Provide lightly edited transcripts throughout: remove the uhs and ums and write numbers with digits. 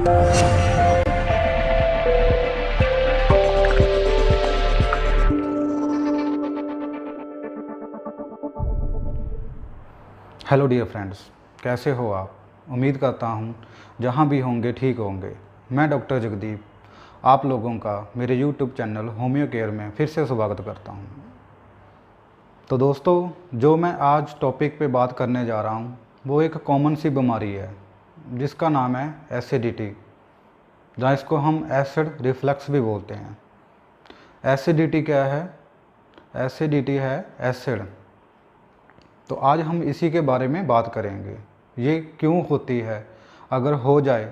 Hello dear friends, कैसे हो आप। उम्मीद करता हूँ जहाँ भी होंगे ठीक होंगे। मैं डॉक्टर जगदीप आप लोगों का मेरे यूट्यूब चैनल होम्यो केयर में फिर से स्वागत करता हूँ। तो दोस्तों, जो मैं आज टॉपिक पे बात करने जा रहा हूँ वो एक कॉमन सी बीमारी है जिसका नाम है एसिडिटी, जहाँ इसको हम एसिड रिफ्लक्स भी बोलते हैं। एसिडिटी क्या है? एसिडिटी है एसिड। तो आज हम इसी के बारे में बात करेंगे। ये क्यों होती है, अगर हो जाए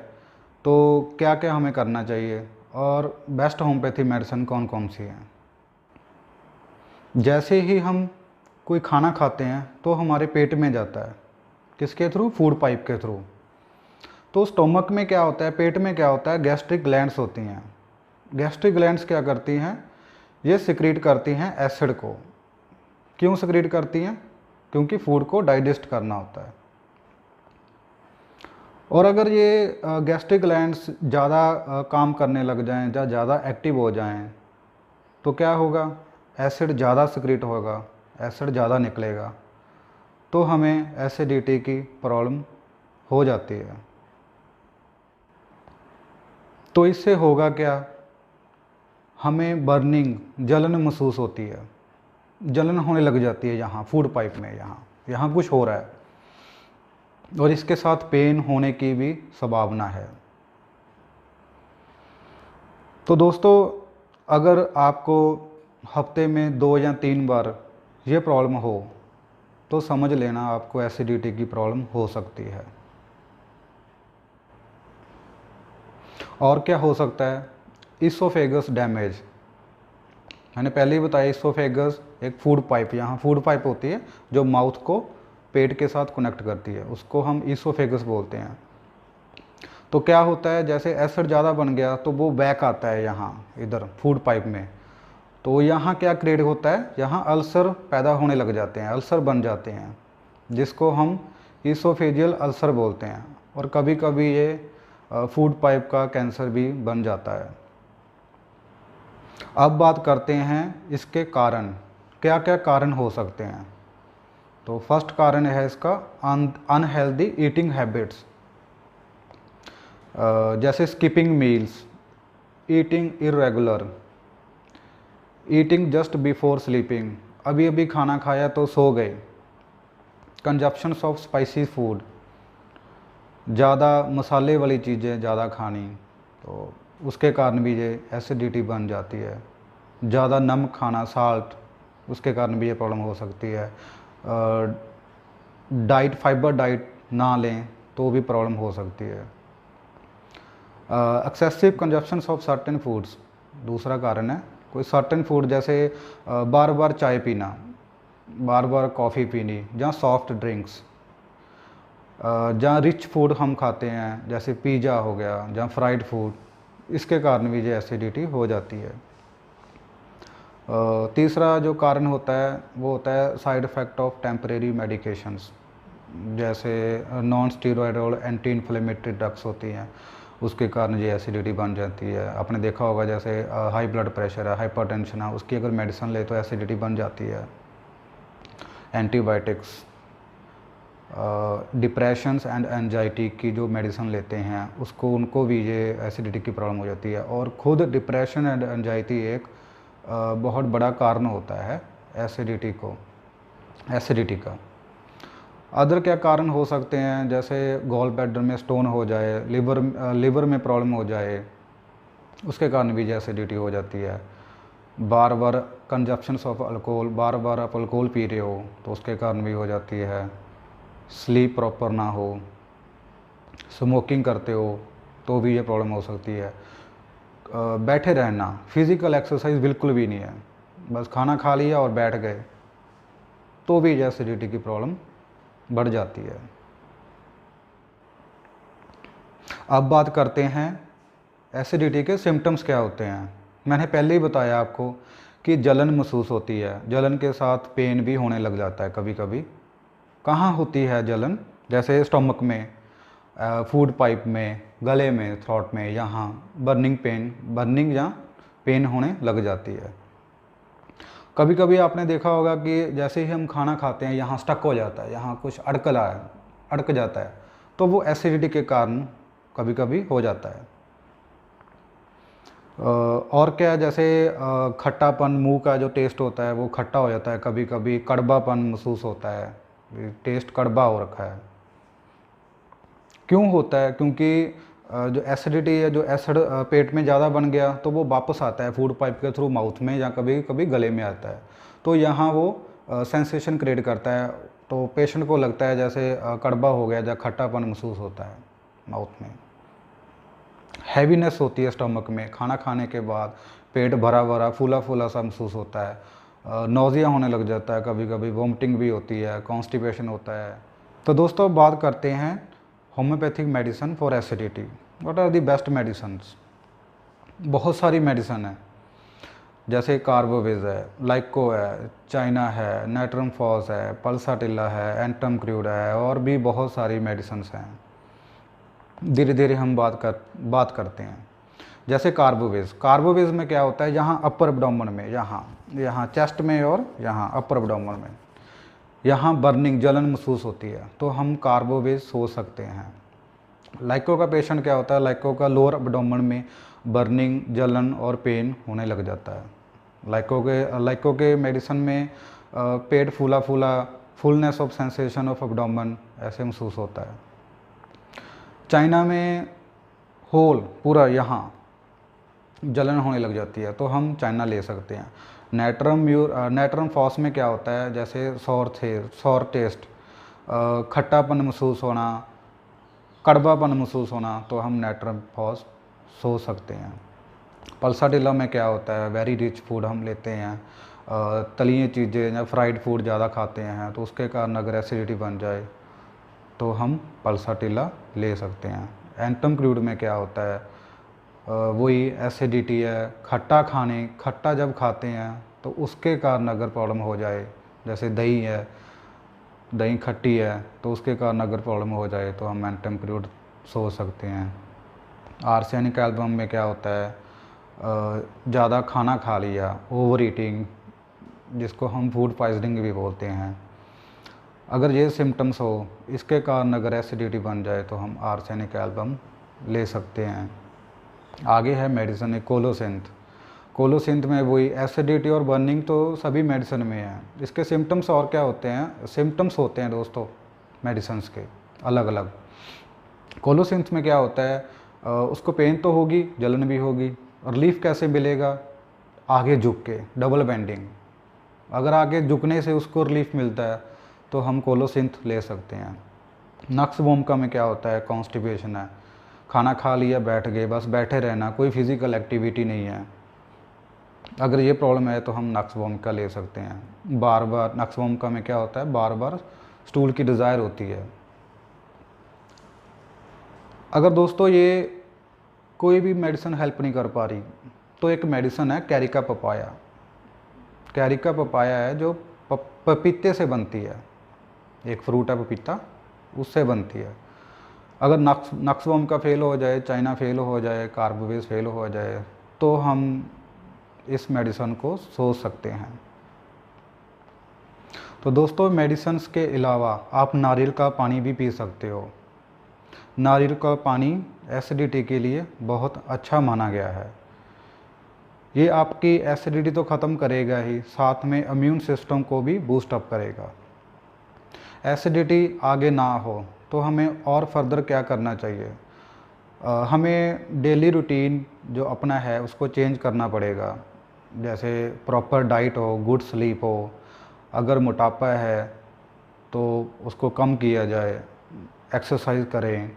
तो क्या क्या हमें करना चाहिए, और बेस्ट होम्योपैथी मेडिसिन कौन कौन सी हैं। जैसे ही हम कोई खाना खाते हैं तो हमारे पेट में जाता है, किसके थ्रू? फूड पाइप के थ्रू। तो स्टोमक में क्या होता है, पेट में क्या होता है? गैस्ट्रिक ग्लैंड्स होती हैं। गैस्ट्रिक ग्लैंड्स क्या करती हैं? ये सिक्रीट करती हैं एसिड को। क्यों सिक्रीट करती हैं? क्योंकि फूड को डाइजेस्ट करना होता है। और अगर ये गैस्ट्रिक ग्लैंड्स ज़्यादा काम करने लग जाएं या ज़्यादा एक्टिव हो जाएं तो क्या होगा? एसिड ज़्यादा सिक्रीट होगा, एसिड ज़्यादा निकलेगा, तो हमें एसिडिटी की प्रॉब्लम हो जाती है। तो इससे होगा क्या? हमें बर्निंग, जलन महसूस होती है, जलन होने लग जाती है यहाँ फूड पाइप में, यहाँ कुछ हो रहा है, और इसके साथ पेन होने की भी संभावना है। तो दोस्तों, अगर आपको हफ्ते में 2 या 3 बार ये प्रॉब्लम हो तो समझ लेना आपको एसिडिटी की प्रॉब्लम हो सकती है। और क्या हो सकता है? Oesophagus damage. मैंने पहले ही बताया, इसोफेगस एक फूड पाइप, यहाँ फूड पाइप होती है जो माउथ को पेट के साथ कनेक्ट करती है, उसको हम इसोफेगस बोलते हैं। तो क्या होता है, जैसे एसिड ज़्यादा बन गया तो वो बैक आता है यहाँ इधर फूड पाइप में, तो यहाँ क्या क्रिएट होता है? यहाँ अल्सर पैदा होने लग जाते हैं, अल्सर बन जाते हैं, जिसको हम इसोफेजियल अल्सर बोलते हैं। और कभी कभी ये फूड पाइप का कैंसर भी बन जाता है। अब बात करते हैं इसके कारण, क्या क्या कारण हो सकते हैं। तो फर्स्ट कारण है इसका अनहेल्दी ईटिंग हैबिट्स, जैसे skipping meals, eating irregular, eating just before sleeping, अभी अभी खाना खाया तो सो गए, कंजप्शंस ऑफ स्पाइसी फूड, ज़्यादा मसाले वाली चीज़ें ज़्यादा खानी, तो उसके कारण भी ये एसिडिटी बन जाती है। ज़्यादा नमक खाना, साल्ट, उसके कारण भी ये प्रॉब्लम हो सकती है। डाइट, फाइबर डाइट ना लें तो भी प्रॉब्लम हो सकती है। Excessive consumptions of certain foods दूसरा कारण है। कोई सर्टेन फूड, जैसे बार बार चाय पीना, बार बार कॉफ़ी पीनी, जहाँ सॉफ्ट ड्रिंक्स, जहाँ रिच फूड हम खाते हैं जैसे पिज़्ज़ा हो गया, जहाँ फ्राइड फूड, इसके कारण भी ये एसिडिटी हो जाती है। तीसरा जो कारण होता है वो होता है side effect of temporary medications, जैसे non steroidal anti inflammatory drugs होती हैं, उसके कारण ये एसिडिटी बन जाती है। आपने देखा होगा जैसे हाई ब्लड प्रेशर है, हाइपरटेंशन है, उसकी अगर मेडिसिन ले तो एसिडिटी बन जाती है। एंटीबायोटिक्स, डिप्रेशंस एंड एंजाइटी की जो मेडिसिन लेते हैं उनको भी ये एसिडिटी की प्रॉब्लम हो जाती है। और खुद डिप्रेशन एंड एंजाइटी एक बहुत बड़ा कारण होता है एसिडिटी का। अदर क्या कारण हो सकते हैं, जैसे गॉल ब्लैडर में स्टोन हो जाए, लिवर में प्रॉब्लम हो जाए, उसके कारण भी एसिडिटी हो जाती है। बार बार कंजप्शंस ऑफ अल्कोहल, बार बार आप अल्कोहल पी रहे हो तो उसके कारण भी हो जाती है। स्लीप प्रॉपर ना हो, स्मोकिंग करते हो तो भी ये प्रॉब्लम हो सकती है। बैठे रहना, फिज़िकल एक्सरसाइज बिल्कुल भी नहीं है, बस खाना खा लिया और बैठ गए, तो भी एसिडिटी की प्रॉब्लम बढ़ जाती है। अब बात करते हैं एसिडिटी के सिम्टम्स क्या होते हैं। मैंने पहले ही बताया आपको कि जलन महसूस होती है, जलन के साथ पेन भी होने लग जाता है कभी कभी। कहाँ होती है जलन? जैसे स्टमक में, फूड पाइप में, गले में, थ्रोट में, यहाँ बर्निंग या पेन होने लग जाती है। कभी कभी आपने देखा होगा कि जैसे ही हम खाना खाते हैं यहाँ स्टक हो जाता है, यहाँ कुछ अड़क जाता है, तो वो एसिडिटी के कारण कभी कभी हो जाता है। और क्या, जैसे खट्टापन, मुंह का जो टेस्ट होता है वो खट्टा हो जाता है, कभी कभी कड़वापन महसूस होता है, टेस्ट कड़वा हो रखा है। क्यों होता है? क्योंकि जो एसिडिटी है, जो एसिड पेट में ज़्यादा बन गया तो वो वापस आता है फूड पाइप के थ्रू माउथ में या कभी कभी गले में आता है, तो यहाँ वो सेंसेशन क्रिएट करता है, तो पेशेंट को लगता है जैसे कड़वा हो गया या खट्टापन महसूस होता है माउथ में। हैवीनेस होती है स्टमक में, खाना खाने के बाद पेट भरा भरा फूला फूला सा महसूस होता है, नोज़िया होने लग जाता है, कभी कभी वोमिटिंग भी होती है, कॉन्स्टिपेशन होता है। तो दोस्तों बात करते हैं homeopathic medicine for acidity. What are the best medicines? बहुत सारी मेडिसिन है, जैसे कार्बोविज है, लाइको है, चाइना है, नाइट्रम फॉस है, पल्साटिला है, एंटम क्रूड है, और भी बहुत सारी मेडिसिन्स हैं। धीरे धीरे हम बात करते हैं। जैसे कार्बोविज में क्या होता है, यहाँ अपर एब्डोमेन में, यहाँ चेस्ट में और यहाँ अपर एब्डोमेन में, यहाँ बर्निंग, जलन महसूस होती है, तो हम कार्बोविज सो सकते हैं। लाइको का पेशेंट क्या होता है, लाइको का लोअर एब्डोमेन में बर्निंग, जलन और पेन होने लग जाता है। लाइको के मेडिसिन में पेट फूला फूला, fullness of sensation of abdomen ऐसे महसूस होता है। चाइना में होल पूरा यहाँ जलन होने लग जाती है, तो हम चाइना ले सकते हैं। नाइट्रम फॉस में क्या होता है, जैसे सॉर टेस्ट, खट्टापन महसूस होना, कड़वापन महसूस होना, तो हम नाइट्रम फॉस सो सकते हैं। पल्साटिला में क्या होता है, वेरी रिच फूड हम लेते हैं, तली चीज़ें या फ्राइड फूड ज़्यादा खाते हैं, तो उसके कारण अगर एसिडिटी बन जाए तो हम पल्साटिला ले सकते हैं। एंटम क्रूड में क्या होता है, वही एसिडिटी है, खट्टा जब खाते हैं तो उसके कारण अगर प्रॉब्लम हो जाए, जैसे दही खट्टी है तो उसके कारण अगर प्रॉब्लम हो जाए तो हम एंटम क्रूड सो सकते हैं। आर्सेनिक एल्बम में क्या होता है, ज़्यादा खाना खा लिया, ओवर ईटिंग, जिसको हम फूड पॉइजनिंग भी बोलते हैं, अगर ये सिम्टम्स हो, इसके कारण अगर एसिडिटी बन जाए तो हम आर्सेनिक एल्बम ले सकते हैं। आगे है मेडिसिन कोलोसिंथ में वही एसिडिटी और बर्निंग तो सभी मेडिसिन में है। इसके सिम्टम्स और क्या होते हैं, सिम्टम्स होते हैं दोस्तों मेडिसिन्स के अलग अलग। कोलोसिंथ में क्या होता है, उसको पेन तो होगी, जलन भी होगी, रिलीफ कैसे मिलेगा, आगे झुक के, डबल बेंडिंग, अगर आगे झुकने से उसको रिलीफ मिलता है तो हम कोलोसिंथ ले सकते हैं। नक्स वोमका में क्या होता है, कॉन्स्टिपेशन है, खाना खा लिया बैठ गए, बस बैठे रहना, कोई फिज़िकल एक्टिविटी नहीं है, अगर ये प्रॉब्लम है तो हम नक्स वोमका ले सकते हैं। बार बार नक्स वोमका में क्या होता है, बार बार स्टूल की डिज़ायर होती है। अगर दोस्तों ये कोई भी मेडिसिन हेल्प नहीं कर पा रही तो एक मेडिसिन है कैरिका पपाया है, जो पपीते से बनती है, एक फ्रूट है पपीता, उससे बनती है। अगर नक्स वोमका फेल हो जाए, चाइना फेल हो जाए, कार्बोविज फेल हो जाए, तो हम इस मेडिसिन को सोच सकते हैं। तो दोस्तों मेडिसिन्स के अलावा आप नारियल का पानी भी पी सकते हो। नारियल का पानी एसिडिटी के लिए बहुत अच्छा माना गया है। ये आपकी एसिडिटी तो ख़त्म करेगा ही, साथ में इम्यून सिस्टम को भी बूस्ट अप करेगा। एसिडिटी आगे ना हो तो हमें और फर्दर क्या करना चाहिए, हमें डेली रूटीन जो अपना है उसको चेंज करना पड़ेगा। जैसे प्रॉपर डाइट हो, गुड स्लीप हो, अगर मोटापा है तो उसको कम किया जाए, एक्सरसाइज करें,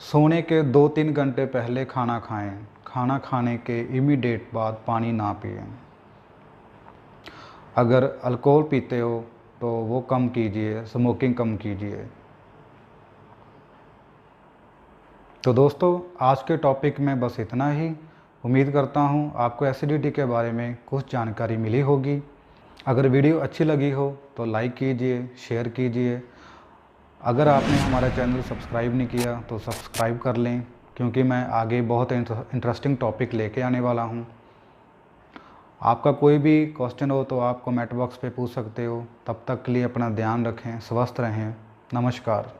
सोने के 2-3 घंटे पहले खाना खाएं, खाना खाने के इमीडिएट बाद पानी ना पिएं। अगर अल्कोहल पीते हो तो वो कम कीजिए, स्मोकिंग कम कीजिए। तो दोस्तों आज के टॉपिक में बस इतना ही। उम्मीद करता हूँ आपको एसिडिटी के बारे में कुछ जानकारी मिली होगी। अगर वीडियो अच्छी लगी हो तो लाइक कीजिए, शेयर कीजिए अगर आपने हमारा चैनल सब्सक्राइब नहीं किया तो सब्सक्राइब कर लें, क्योंकि मैं आगे बहुत इंटरेस्टिंग टॉपिक लेके आने वाला हूँ। आपका कोई भी क्वेश्चन हो तो आप कमेंट बॉक्स पे पूछ सकते हो। तब तक के लिए अपना ध्यान रखें, स्वस्थ रहें। नमस्कार।